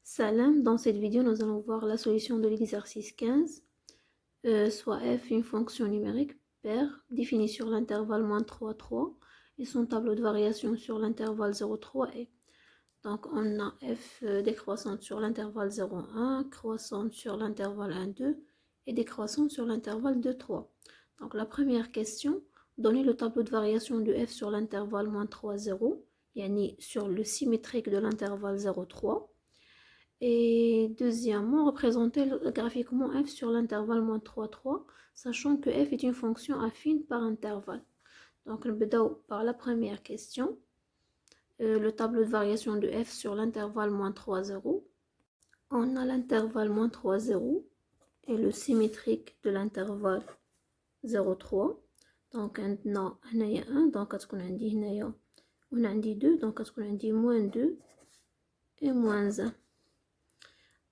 Salam, dans cette vidéo, nous allons voir la solution de l'exercice 15, soit f une fonction numérique paire définie sur l'intervalle -3, 3 et son tableau de variation sur l'intervalle 0, 3 et donc on a f décroissante sur l'intervalle 0, 1, croissante sur l'intervalle 1, 2 et décroissante sur l'intervalle 2, 3. Donc la première question, donner le tableau de variation de f sur l'intervalle -3, 0, yani sur le symétrique de l'intervalle 0, 3. Et deuxièmement, représenter graphiquement f sur l'intervalle -3, 3, sachant que f est une fonction affine par intervalle. Donc, on va par la première question. Le tableau de variation de f sur l'intervalle -3, 0. On a l'intervalle -3, 0 et le symétrique de l'intervalle 0, 3. Donc, on a 1, donc on a dit 2, donc on a dit -2 et -1.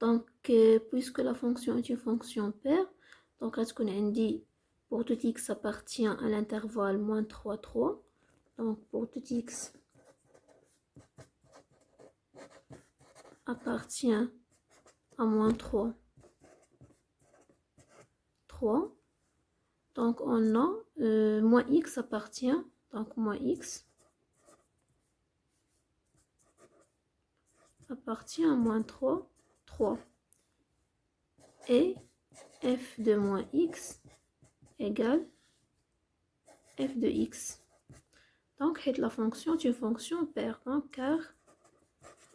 Donc, puisque la fonction est une fonction paire, donc est-ce qu'on a dit pour tout x appartient à l'intervalle -3, 3. Donc, pour tout x appartient à -3, 3. Donc, on a moins x appartient, donc moins x appartient à -3, 3. Et f de moins x égale f de x. Donc, la fonction est une fonction paire, donc, car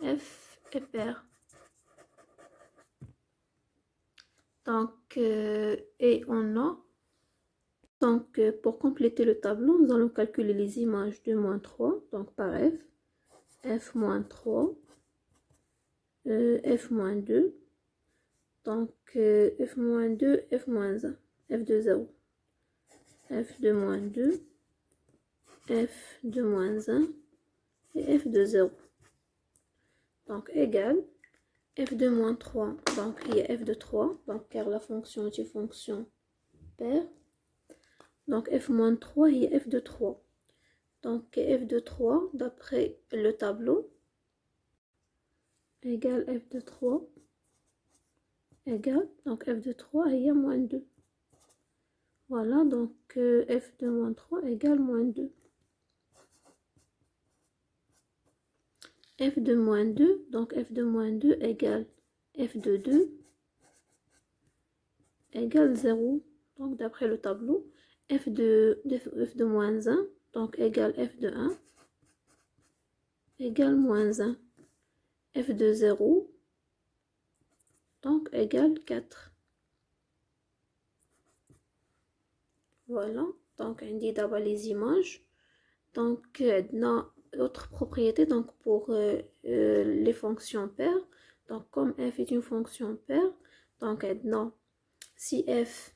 f est paire. Donc, et on a, donc pour compléter le tableau, nous allons calculer les images de -3, donc par f, f-3, f-2, donc f-2, f-1, f de 0, f de -2, f de -1 et f de 0. Donc, égal f de -3, donc il y a f de 3, donc car la fonction est une fonction paire. Donc f-3, il y a f de 3. Donc f de 3, d'après le tableau, égale f de 3, égale, donc f de 3, il y a -2. Voilà, donc f de -3 égale -2. F de -2, donc f de -2 égale f de 2 égale 0. Donc d'après le tableau, f de -1, donc égale f de 1 égale -1. F de 0, donc égale 4. Voilà, donc on dit d'abord les images. Donc, dans autre propriété, donc pour les fonctions paires, donc comme f est une fonction paire, donc maintenant, si f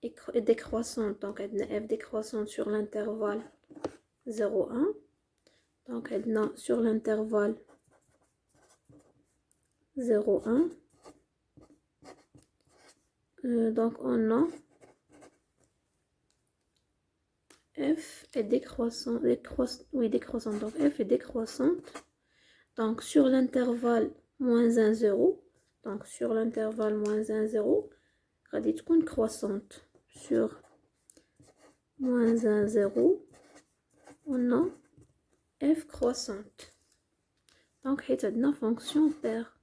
est décroissante, donc f décroissante sur l'intervalle 0, 1, donc maintenant sur l'intervalle 0, 1, donc on a f est décroissante, décroissante, donc f est décroissante, donc sur l'intervalle -1, 0, donc sur l'intervalle -1, 0, غادي تكون croissante. Sur -1, 0, on a f croissante. Donc c'est une fonction paire.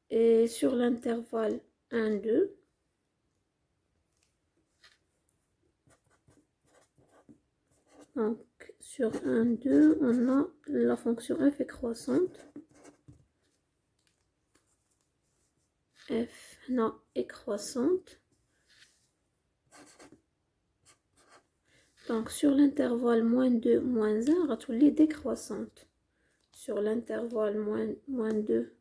Et sur l'intervalle 1, 2, donc sur 1, 2, on a la fonction f est croissante. F non, est croissante. Donc sur l'intervalle -2, -1, غتولي décroissante. Sur l'intervalle -2,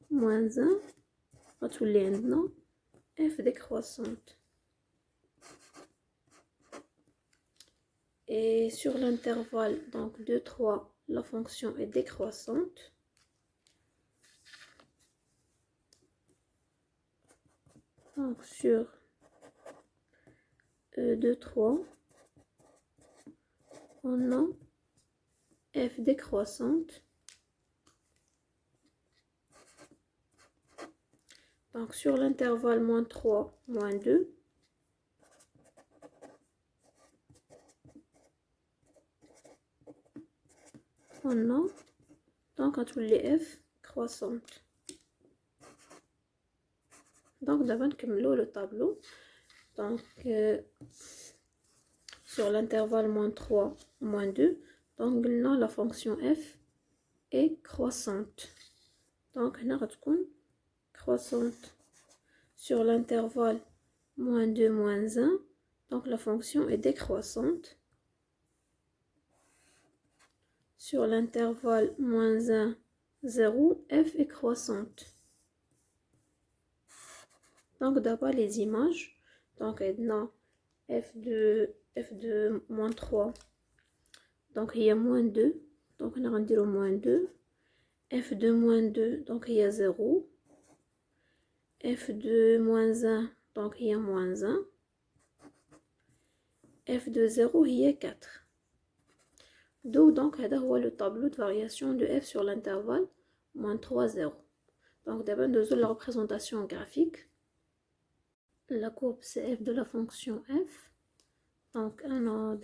-1, غتولي عندنا f décroissante. Et sur l'intervalle donc 2, 3, la fonction est décroissante. Donc sur 2, 3, on a f décroissante. Donc sur l'intervalle moins 3, moins 2, on a donc à tous les f croissantes. Donc d'abord نكملو le tableau. Donc sur l'intervalle moins 3, moins 2, donc قلنا la fonction f est croissante. Donc هنا غتكون croissante. Sur l'intervalle moins 2, moins 1, donc la fonction est décroissante. Sur l'intervalle moins 1, 0, f est croissante. Donc d'abord les images. Donc on a f de moins 3. Donc il y a moins 2. Donc on a rendu au moins 2. f de moins 2. Donc il y a 0. f de moins 1. Donc il y a moins 1. f de 0 il y a 4. Donc هذا هو le tableau de variation de f sur l'intervalle moins 3, 0. Donc d'abord nous avons la représentation graphique. La courbe c'est f de la fonction f. Donc on a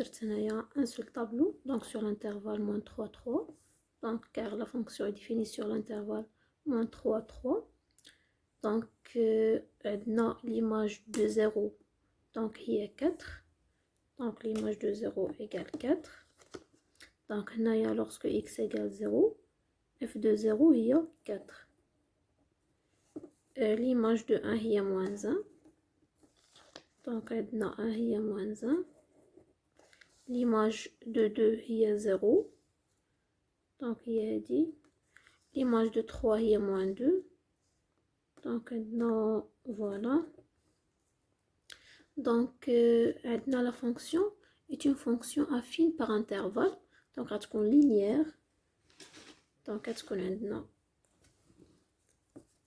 un seul tableau, donc sur l'intervalle moins 3, 3. Donc car la fonction est définie sur l'intervalle moins 3, 3. Donc on a l'image de 0, donc il y a 4. Donc l'image de 0 égale 4. Donc on a lorsque x égale 0, f de 0 il y a 4. L'image de 1 il y a moins 1. Donc on a 1 il y a moins 1. L'image de 2 il y a 0. Donc il y a dit. L'image de 3 il y a moins 2. Donc maintenant voilà. Donc la fonction est une fonction affine par intervalle. Donc elle est linéaire. Donc elle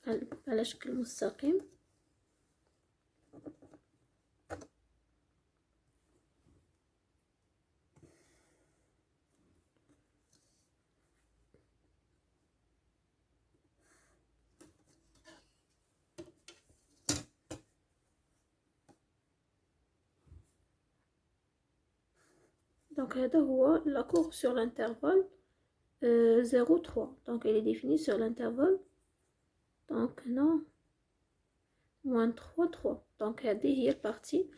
est على شكل مستقيم. Donc هذا هو la courbe sur l'intervalle 0, 3. Donc elle est définie sur l'intervalle. Donc non, moins 3, 3. Donc هذه هي partie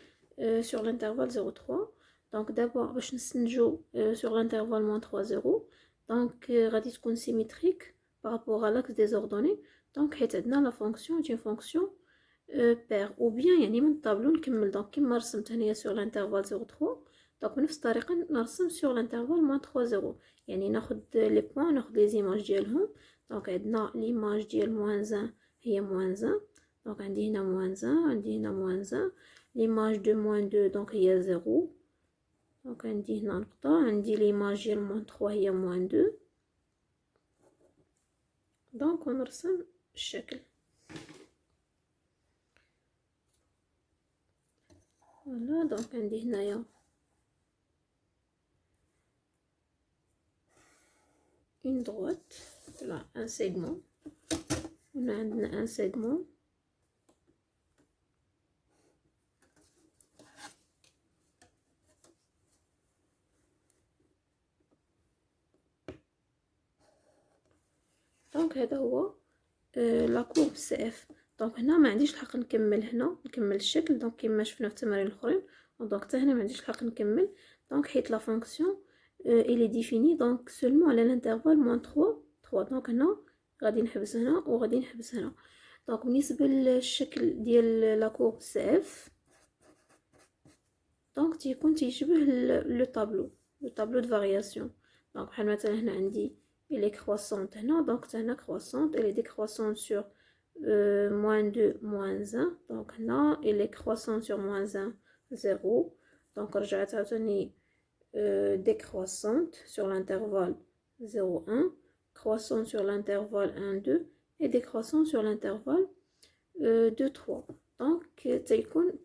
sur l'intervalle 0, 3. Donc d'abord باش نستنتجو sur l'intervalle moins 3, 0. Donc غادي تكون symétrique par rapport à l'axe des ordonnées. Donc حيت عندنا la fonction est une fonction paire. Ou bien يعني من الطابلو نكمل. Donc كيما رسمت هنايا sur l'intervalle 0, 3. Donc بنفس الطريقة نرسم sur l'intervalle moins 3, 0. يعني ناخد les points ناخد les images ديالهم. Donc عندنا l'image ديال moins 1 هي moins 1. Donc عندي هنا moins 1 عندي هنا moins 1. l'image de moins 2 donc هي 0. Donc عندي هنا نقطة. عندي l'image ديال moins 3 هي moins 2. Donc ونرسم الشكل. Voilà, donc عندي هنايا une droite, là un segment. On a un segment. Donc هذا هو la courbe CF. دونك هنا ما عنديش الحق نكمل هنا نكمل الشكل. دونك كما شفنا في التمارين الاخرين. دونك حتى هنا ما عنديش الحق نكمل. دونك حيت لا فونكسيون il est défini donc seulement à l'intervalle moins 3 3. دونك هنا غادي نحبس هنا وغادي نحبس هنا. دونك بالنسبه للشكل ديال لا كورب CF دونك تيكون تيشبه لو طابلو دو فارياسيون. دونك بحال مثلا هنا عندي elle est croissante هنا. دونك حتى هنا croissante elle est décroissante sur moins 2 moins 1. دونك هنا elle est croissante sur moins 1 0. دونك رجعت عاوتاني décroissante sur l'intervalle 0, 1, croissante sur l'intervalle 1, 2 et décroissante sur l'intervalle 2, 3. Donc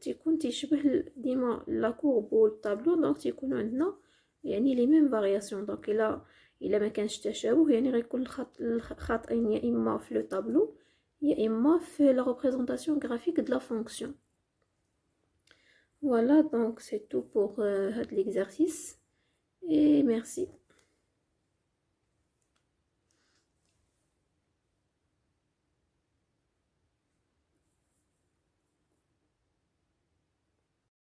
تيكون تيشبه ديما لا كورب و الطابلو. دونك تيكونوا عندنا يعني les mêmes variations. Donc إلا ما كانش تشابه يعني غيكون الخطأين يا إما في لو طابلو يا إما في la représentation graphique de la fonction. Voilà, donc c'est tout pour l'exercice et merci.